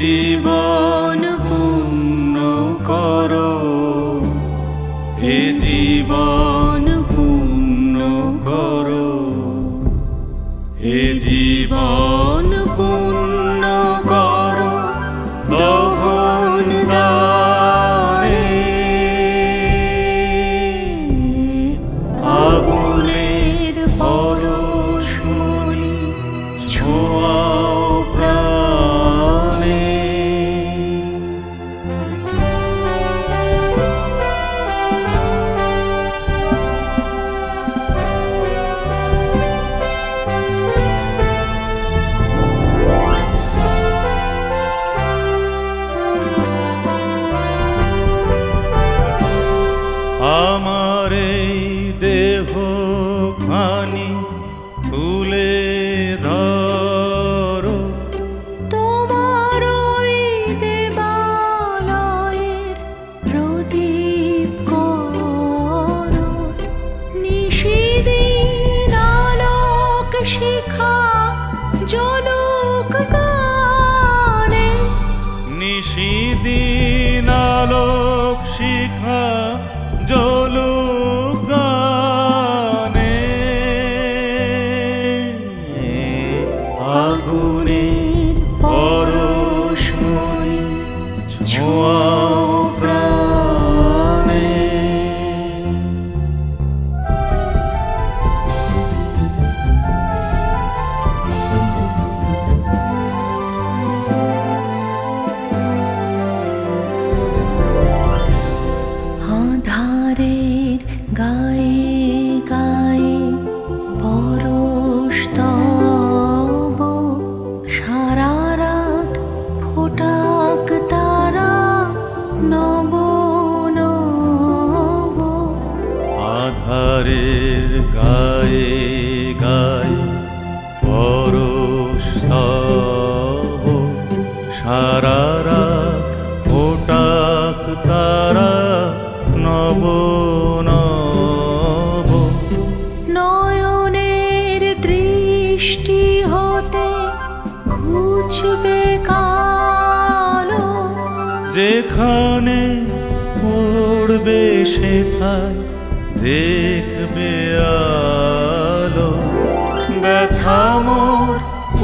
জীবন পূর্ণ করো, এ জীবন পূর্ণ করো, এ জীবন পূর্ণ করো দহন দানে। আগুনের পরশমণি ছোঁয়াও প্রাণে। আমার এই দেহ খানি তুলে ধরো, তোমার ওই দেবালয়ের প্রদীপ করো। নিশিদিন আলোক শিখা জ্বলুক গানে, নিশিদিন আলোক শিখা জ্বলুক গানে। আগুনের পরশমণি ছোঁয়াও প্রাণে। আধারের গায়ে গায়ে পরশ তব, সারা রাত ফোটাক তারা নব নব। আধারের গায়ে গায়ে পরশ তব, সারা রাত ফোটাক তারা নব নব। নয়নের দৃষ্টি হতে ঘুচবে কালো, যেখানে পড়বে সেথায় দেখবে আলো। ব্যথা মোর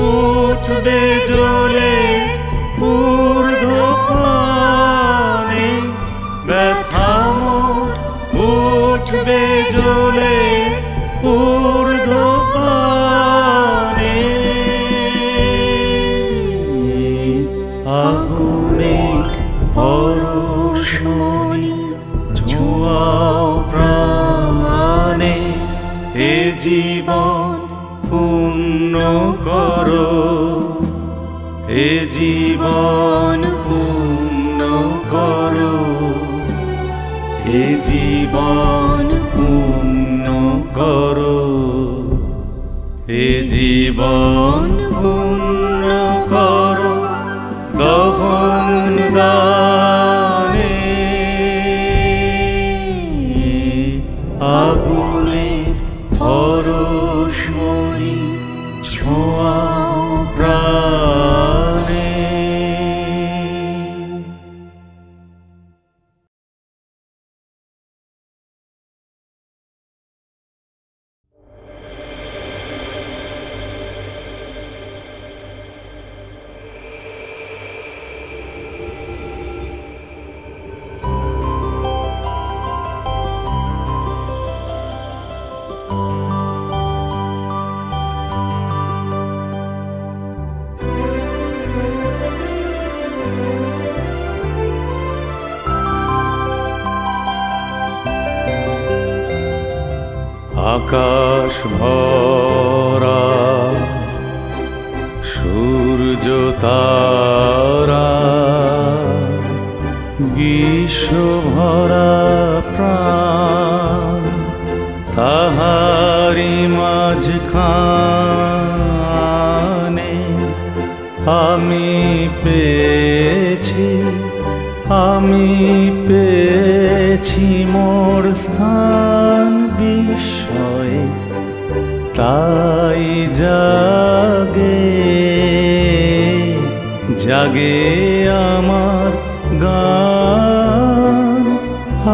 উঠবে জ্বলে ঊর্ধ্বপানে, ব্যথা মোর উঠবে জ্বলে ঊর্ধ্বপানে। আগুনের পরশমণি ছোঁয়াও প্রাণে। এ জীবন পূর্ণ করো, এ জীবন পূর্ণ করো, এ জীবন পূর্ণ করো, এ জীবন পূর্ণ করো দহন দানে। আগুনের পরশমণি ছোঁয়াও প্রাণে। আকাশ ভরা সূর্য তারা, বিশ্ব ভরা প্রাণ, তাহারি মাঝখানে আমি পেয়েছি, আমি পেয়েছি মোর স্থান বিস্ময়ে। তাই জাগে জাগে আমার গান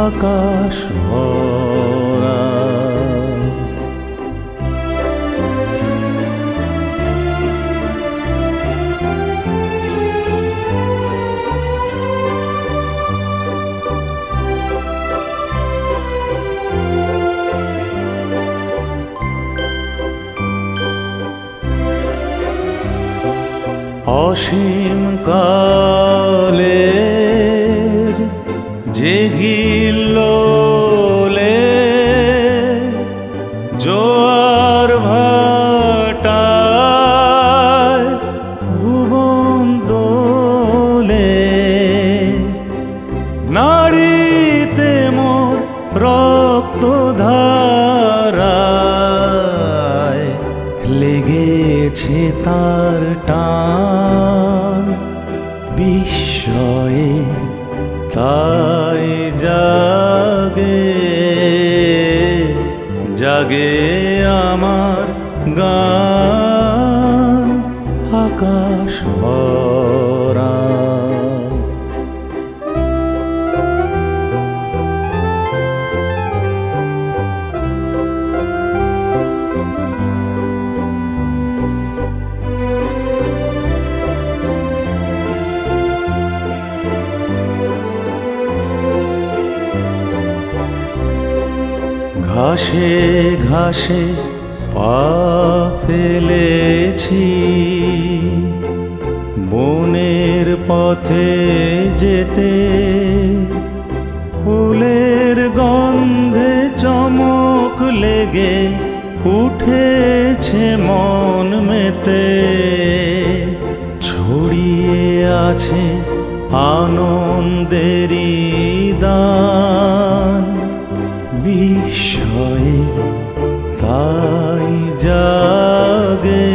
আকাশ ভরা। অসীম কালের যে হিল্লোলে জোয়ার ভাটায় ভুবন দোলে, নাড়িতে মোর রক্ত ধারায় লেগেছে তার টান বিস্ময়ে, তাই জাগে জাগে আমার গান আকাশ ভরা। ঘাসে ঘাসে পা ফেলেছি, বনের পথে যেতে ফুলের গন্ধে চমক লেগে উঠেছে মন মেতে, ছড়িয়ে আছে আনন্দেরই দান বিস্ময়ে, তাই জাগে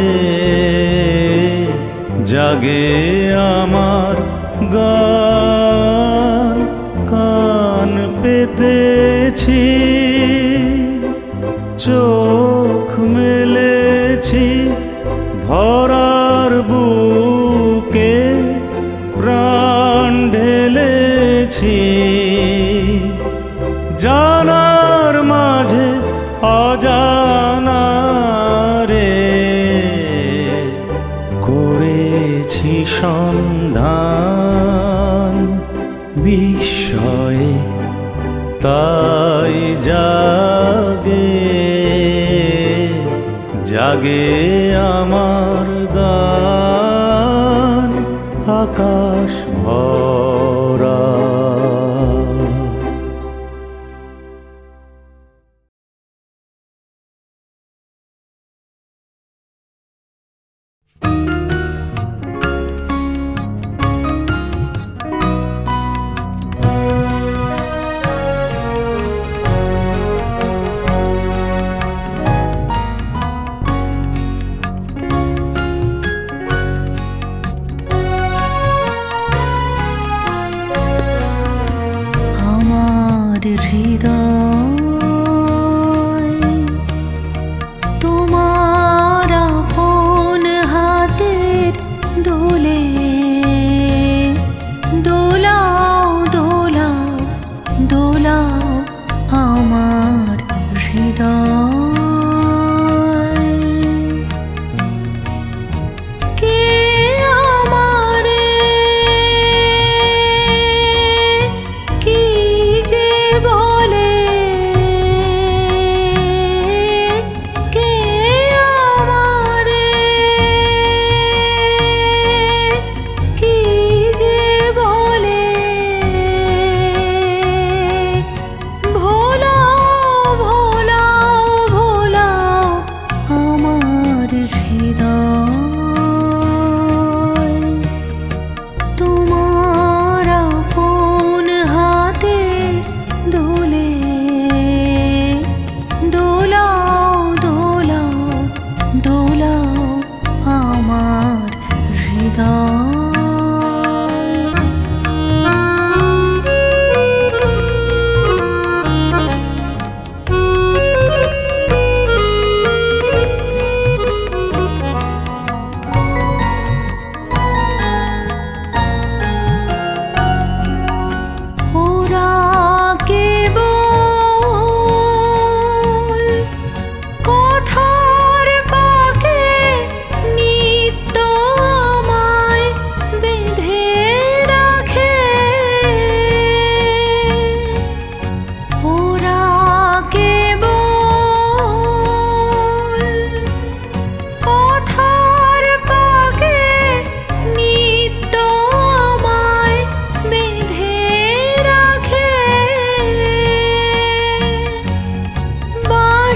জাগে আমার গান কান পেতেছি, চোখ মেলেছি ধরার বুকে, প্রাণ ঢেলেছি জানার মাঝে অজানারে, করেছি সন্ধান বিস্ময়ে, তাই জাগে জাগে আমার গান আকাশ ভরা।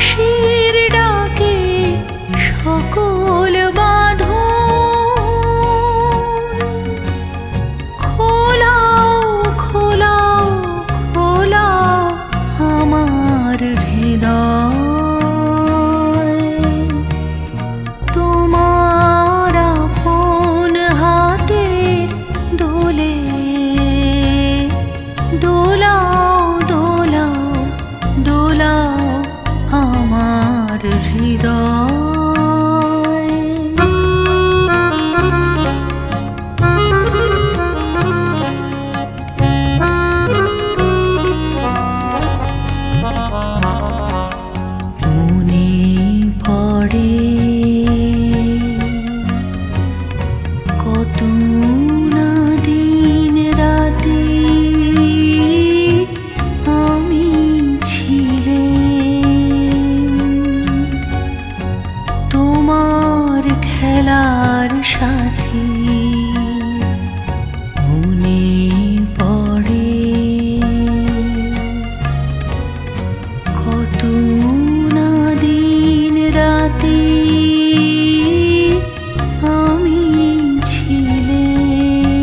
বাঁশির ডাকে সকল বাঁধন খোলাও খোলাও খোলাও আমার হৃদয় তোমার আপন হাতের দোলে দোলাও দোলাও দোলাও আমার হৃদয় মনে পড়ে কত না দিন রাতে আমি ছিলাম তোমার খেলার সাথী মনে পড়ে কত না দিন রাতে আমি ছিলাম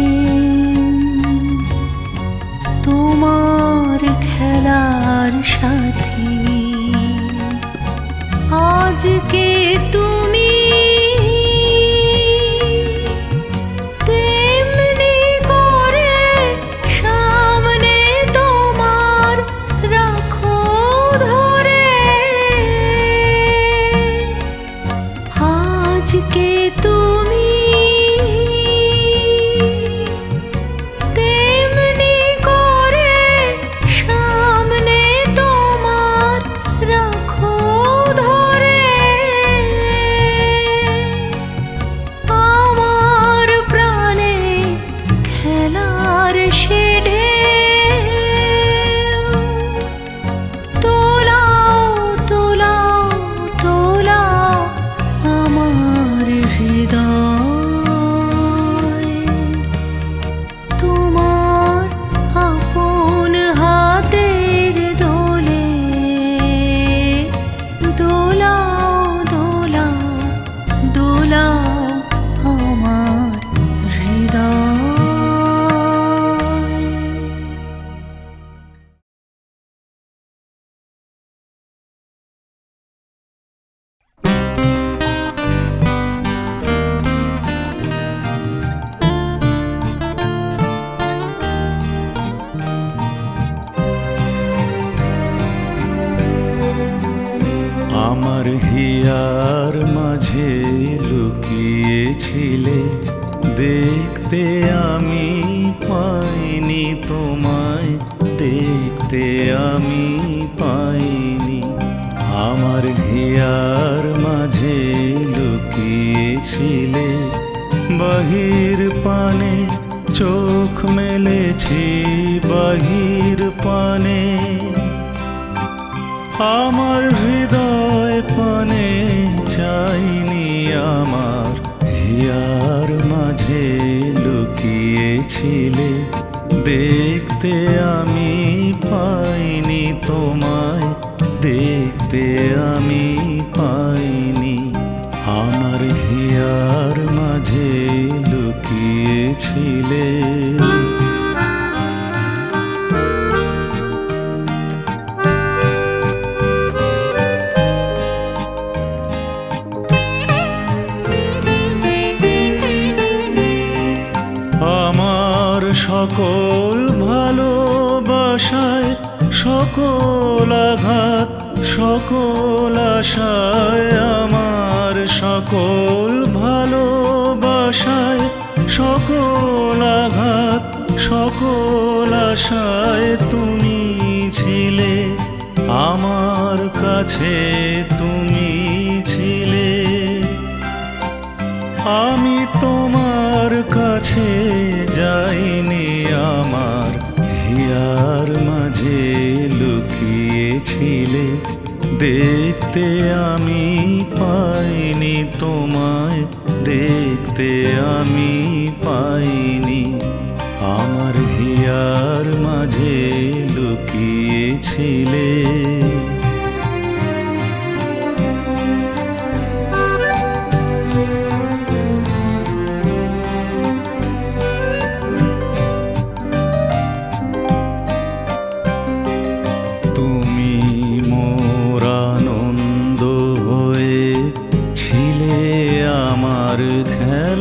তোমার খেলার সাথী আজকে তুমি তেমনি করে সামনে তোমার রাখো ধরে আজকে তুমি তেমনি করে সামনে তোমার রাখো ধরে আমার প্রাণে খেলার সে ঢেউ তোলাও তোলাও তোলাও আমার হৃদয় তোমার আপন হাতের দোলে দোলাও দোলাও দোলাও আমার হৃদয় আমার হিয়ার মাঝে লুকিয়েছিলে দেখতে আমি পাইনি তোমায় দেখতে আমি পাইনি আমার হিয়ার মাঝে লুকিয়েছিলে বাহির পানে চোখ মেলেছি বাহির পানে আমার হৃদয় পানে চাইনি আমার হিয়ার মাঝে লুকিয়েছিলে দেখতে আমি পাইনি তোমায় দেখতে আমি পাইনি আমার হিয়ার মাঝে লুকিয়েছিলে আমার সকল ভালোবাসায় সকল আঘাত সকল আশায় আমার সকল ভালোবাসায় সকল আঘাত সকল আশায় তুমি ছিলে আমার কাছে তুমি ছিলে আমি তোমার কাছে যাইনি আমার হিয়ার মাঝে লুকিয়েছিলে দেখতে আমি পাইনি তোমায় দেখতে আমি পাইনি আমার হিয়ার মাঝে লুকিয়েছিলে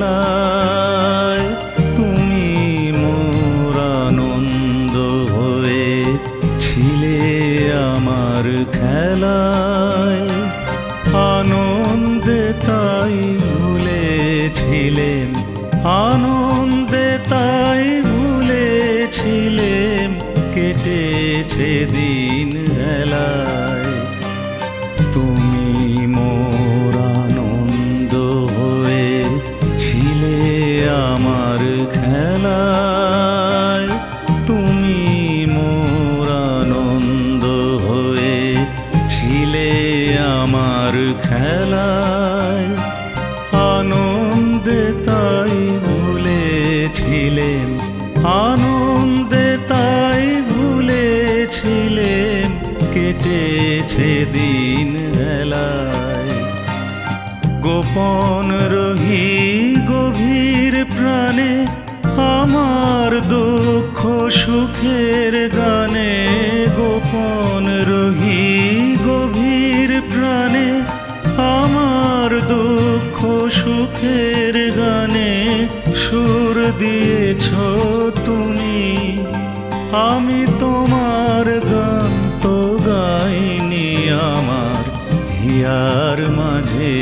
বেলায় তুমি মোর আনন্দ হয়ে ছিলে আমার খেলায়। আনন্দে তাই ভুলেছিলেম, আনন্দে তাই ভুলেছিলেম, কেটেছে দিন হেলায়। তুমি মোর আনন্দ হয়ে ছিলে আমার খেলায়। তুমি মোর আনন্দ হয়ে ছিলে আমার খেলায়। আনন্দে তাই ভুলেছিলেম, আনন্দে তাই ভুলেছিলেম, কেটেছে দিন হেলায়। গোপন রহি গভীর প্রাণে আমার দুঃখ সুখের গানে। গোপন রহি গভীর প্রাণে আমার দুঃখ সুখের গানে। সুর দিয়েছ তুমি, আমি তোমার গান তো গাইনি। আমার হিয়ার মাঝে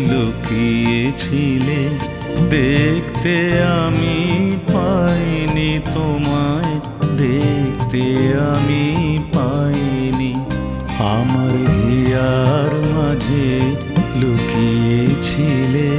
লুকিয়েছিলে, দেখতে আমি পাইনি তোমায়, দেখতে আমি পাইনি। আমার হিয়ার মাঝে লুকিয়েছিলে।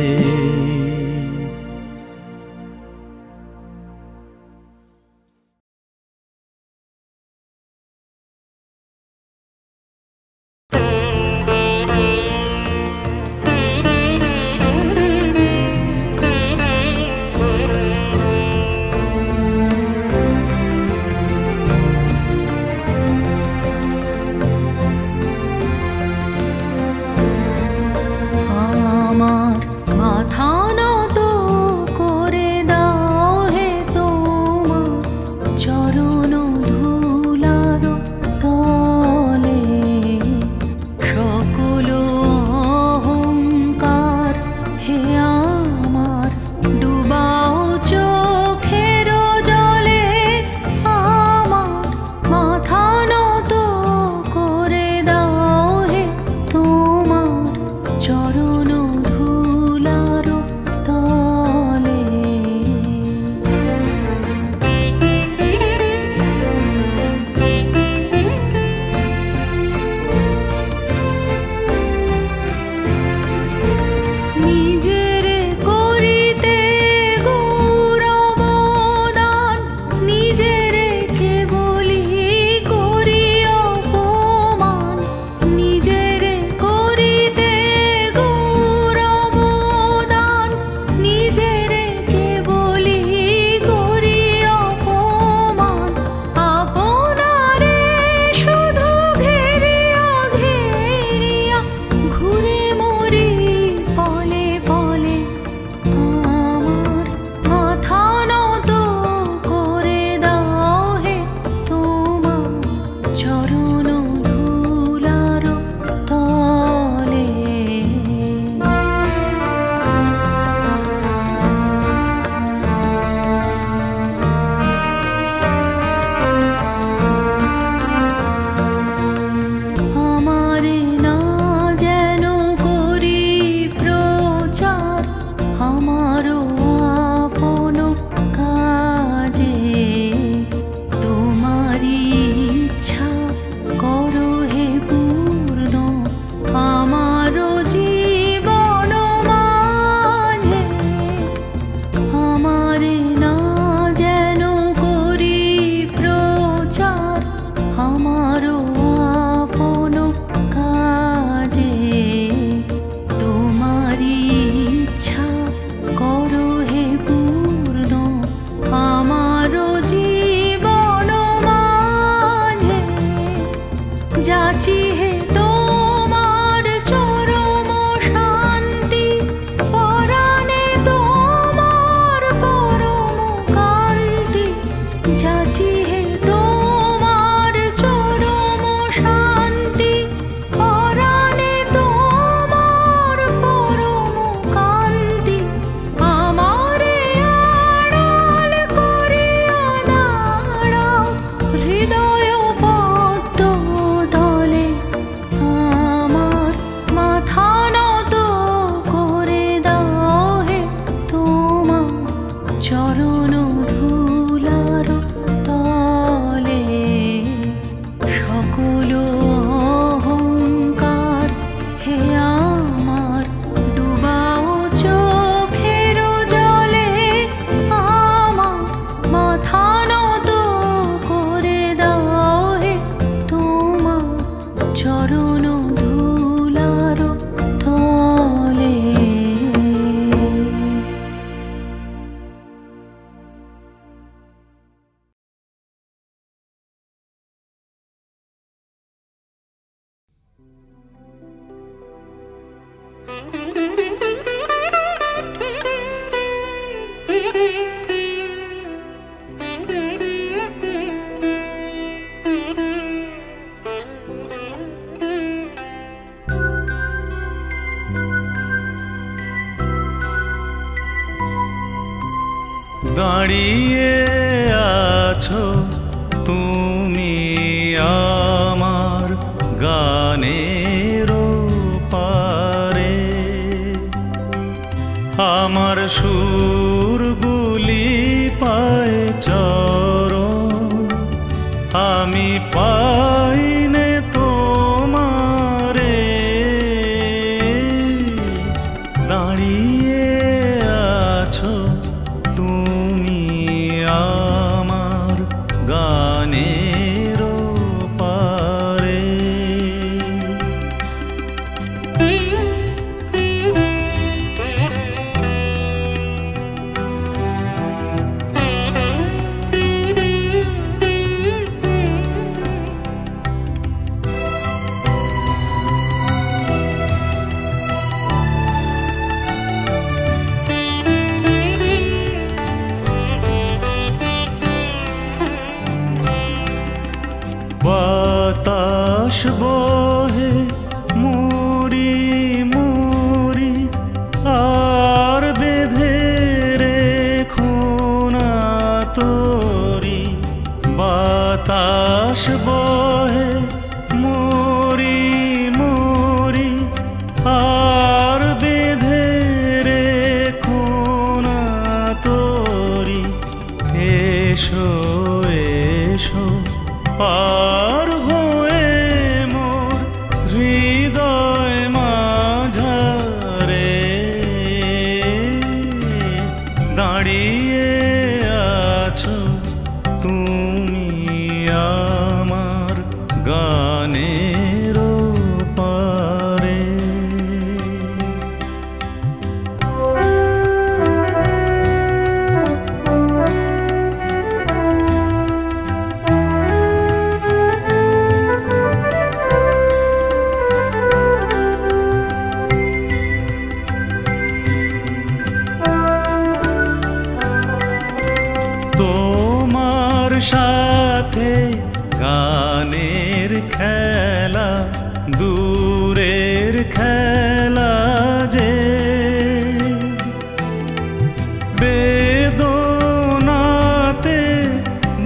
দাঁড়িয়ে আছো তুমি আমার গানের পারে, আমার সুরগুলি পায় চরণ, আমি পাইনে তোমারে। দাঁড়িয়ে আছো তুমি আমার গানের পারে। বাতাস বহে মুড়ি মুড়ি, আর বেঁধে রেখো না তোরি। বাতাস বহে মুড়ি মুড়ি, আর বেঁধে রেখো না তোরি। এসো এসো পার হয়ে মোর হৃদয় মাঝারে। দাঁড়িয়ে আছো তুমি আমার গানের পারে। তোমার সাথে গানের খেলা দূরের খেলা যে, বেদনাতে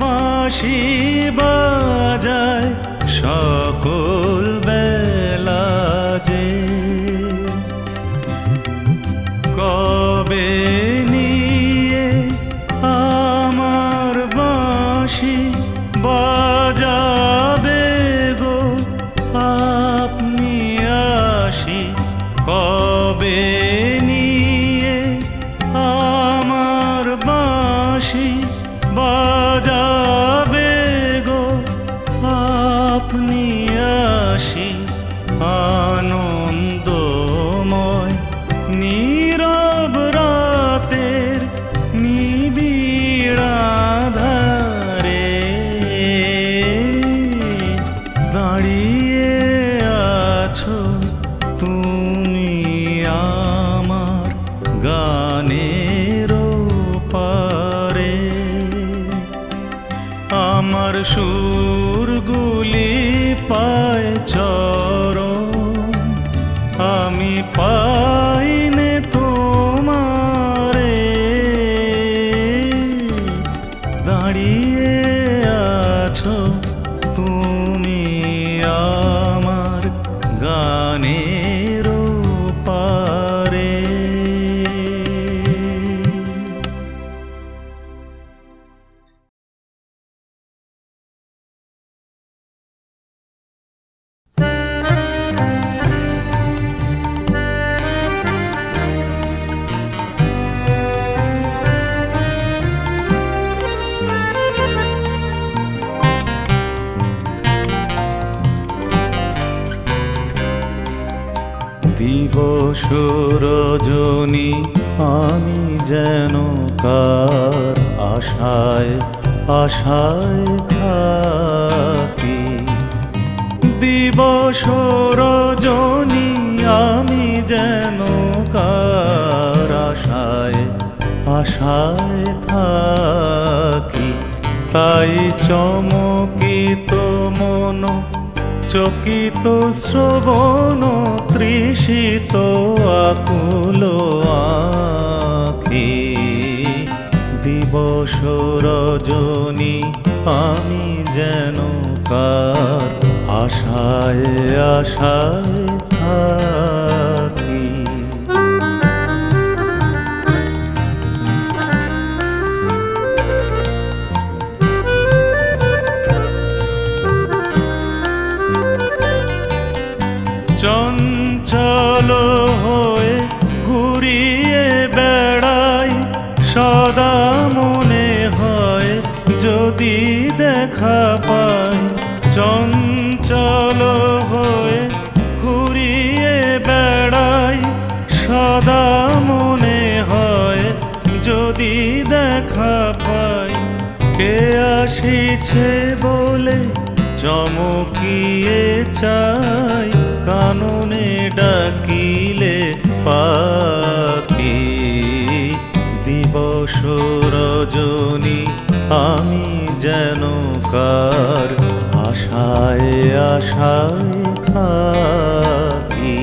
বাঁশি বাজায় সকল বেলা যে। কবে নিয়ে আমার বাঁশি বাজাবে গো আপনি আসি। কবে নিয়ে আমার বাঁশি বাজাবে গো আপনি আসি। আনন্দময় নীরব রাতের নিবিড় আঁধারে। দাঁড়িয়ে আছো তুমি আমার গানের পারে। আমার সুরগুলি পায় চরণ, আমি পাইনে তোমারে। দাঁড়িয়ে আছো তুমি আমার গানের পারে। দিবস রজনী আমি যেন কার আশায় আশায় থাকি। দিবস রজনী আমি যেন কার আশায় আশায় থাকি। তাই চমকিত মন চকিত শ্রবণ তৃষিত আকুল আখি। দিবস রজনী আমি যেন কার আশায় আশায় থাকি। চঞ্চল হয়ে ঘুরিয়ে বেড়াই সদা মনে হয় যদি দেখা পাই। চঞ্চল হয়ে ঘুরিয়ে বেড়াই সদা মনে হয় যদি দেখা পাই। কে আসিছে বলে চমকিয়ে চাই কাননে ডাকিলে পাখি। দিবস রজনী আমি যেন কার আশায় আশায় থাকি।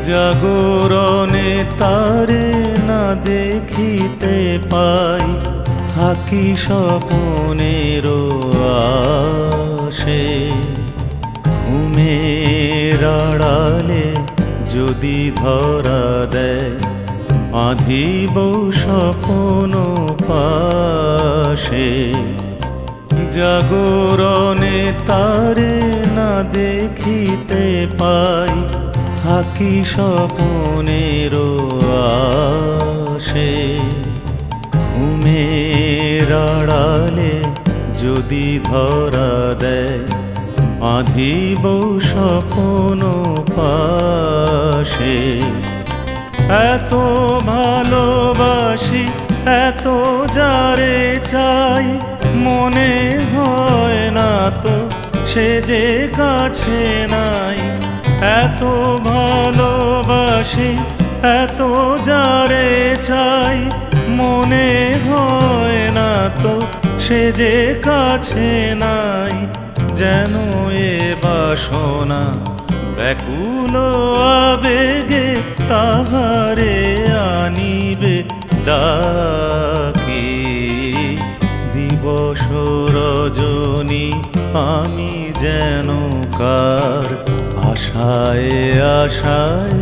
জাগরণে তারে না দেখিতে পাই থাকি স্বপনের আশে। ঘুমের আড়ালে যদি ধরা দেয় বাঁধিব স্বপন পাশে। জাগরণে তারে না দেখিতে পাই থাকি স্বপনের আশে। ঘুমের আড়ালে যদি ধরা দেয় বাঁধিব স্বপন পাশে। এত ভালোবাসি এত যারে চাই মনে হয় না তো সে যে কাছে নাই। এত ভালোবাসি এত যারে চাই মনে হয় না তো সে যে কাছে নাই। যেন এ বাসনা ব্যাকুল আবেগে তাহারে আনিবে ডাকি। দিবস রজনী আমি যেন কার আশায় আশায়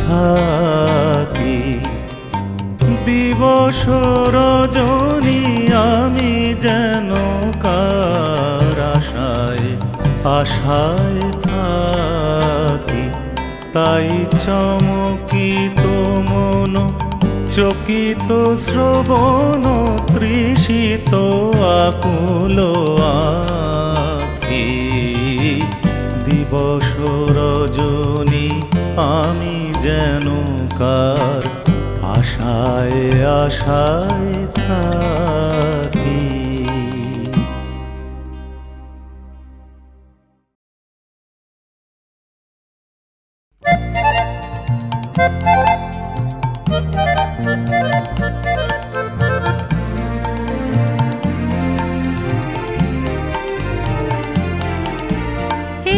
থাকি। দিবস রজনী আমি যেন কার আশায় আশায় থাকি। তাই চমকিত মন চকিত শ্রবণ তৃষিত আকুল আখি। দিবস রজনী আমি যেন কার আশায় আশায় থাকি।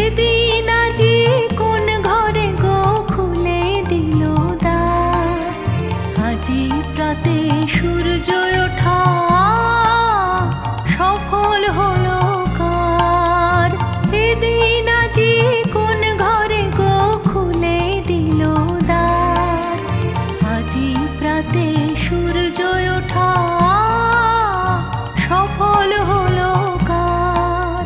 এদিন আজি কোন ঘরে গো খুলে দিল দ্বার। আজি প্রাতে সূর্য ওঠা সফল হলো কার। এদিন আজি কোন ঘরে গো খুলে দিল দ্বার। আজি প্রাতে সূর্য ওঠা সফল হলো কার।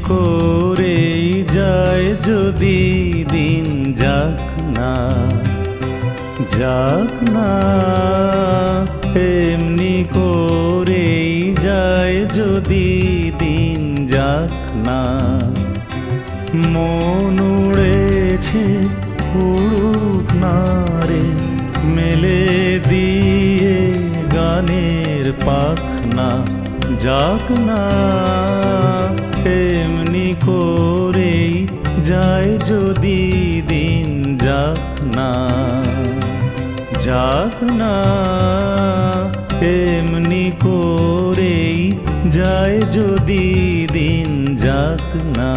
করেই যায় যদি দিন যাক না, যাক না, এমনি করেই যায় যদি দিন যাক না। মন উড়েছে উড়ুক না রে, মেলে দিয়ে গানের পাখনা, যাক না, এমনি করেই যায় যদি দিন যাক না, যাক না, এমনি করেই যায় যদি দিন যাক না।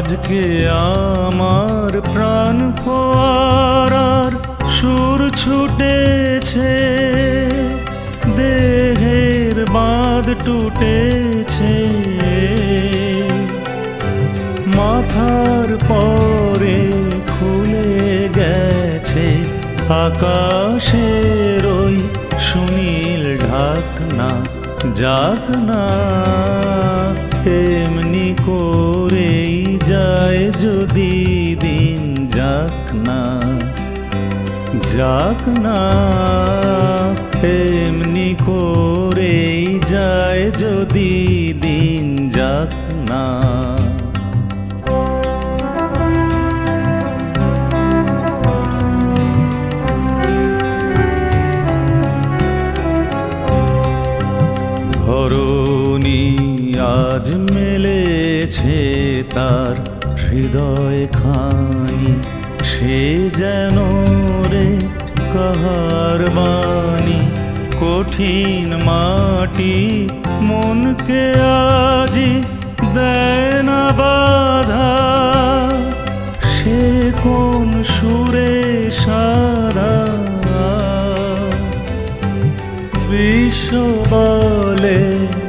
আজকে আমার প্রাণ ফোয়ারার সুর ছুটেছে, দেহের বাঁধ টুটেছে, মাথার পরে খুলে গেছে আকাশের ওই সুনীল ঢাকনা, যাক না, এমনি করেই যায় যদি দিন যাক না, যাক না, এমনি করেই যায় যদি দিন যাক না। ধরণী আজ মেলেছে তার হৃদয় খানি, সে যেন রে কাহার বাণী, কঠিন মাটি মনকে আজি দেয় না বাধা, সে কোন সুরে সারা বিশ্ব বলে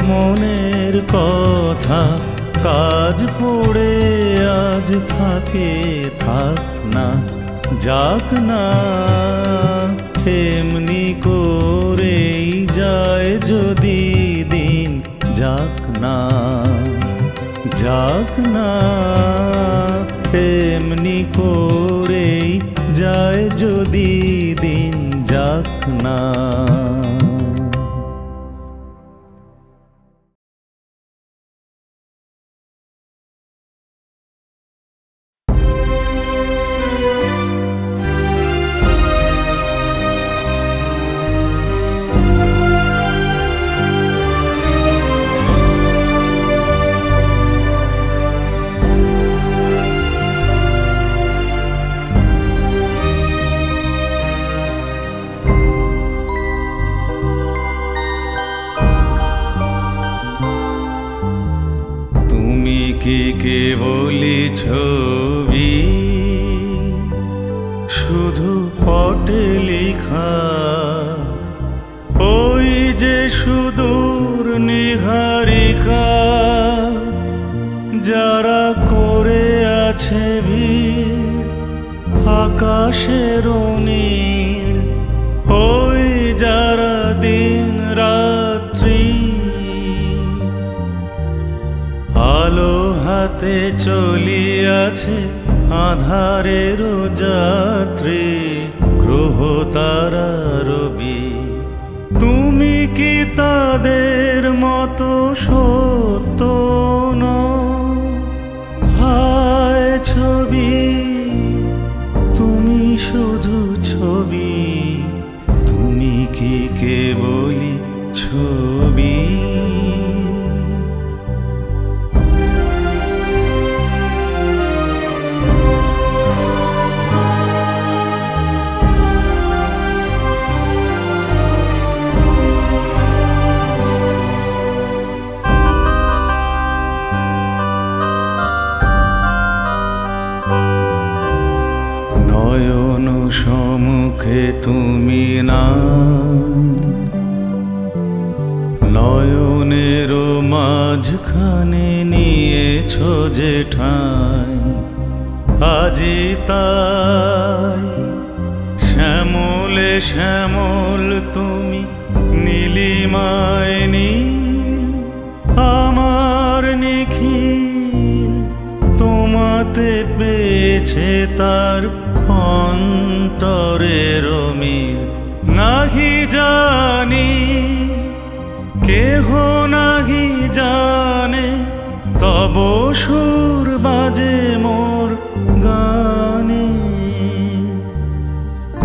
মনের কথা, কাজ পড়ে আজ থাকে থাক না, যাক না, এমনি করেই যায় যদি দিন যাক না, যাক না, এমনি করেই যায় যদি দিন যাক না। কি কেবলি ছবি শুধু পটে লিখা, ওই যে সুদূর নিহারিকা যারা করে আছে ভিড় আকাশের নীড়, ওই যারা দিন রাত্রি আলো হাতে চলিয়াছে আধারের যাত্রী গ্রহ তারা রবি, তুমি কি তাদের মতো সত্য নও? হায় ছবি, তুমি শুধু ছবি, তুমি কি কেবলি ছবি? নয়ন সম্মুখে তুমি না, নয়নের মাঝখানে নিয়েছ যে ঠাঁই, আজি তাই শ্যামলে শ্যামল তুমি নীলিমায় নীল, আমার নিখিল তোমাতে পেয়েছে তার অন্তরের মিল। নাহি জানি কেহ নাহি জানে, তব সুর বাজে মোর গানে।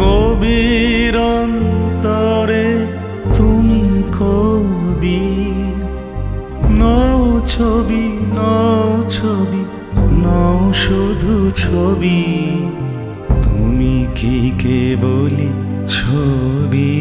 কবির অন্তরে তুমি কবি, নও ছবি নও ছবি নও শুধু ছবি, তুমি কি কেবলি ছবি।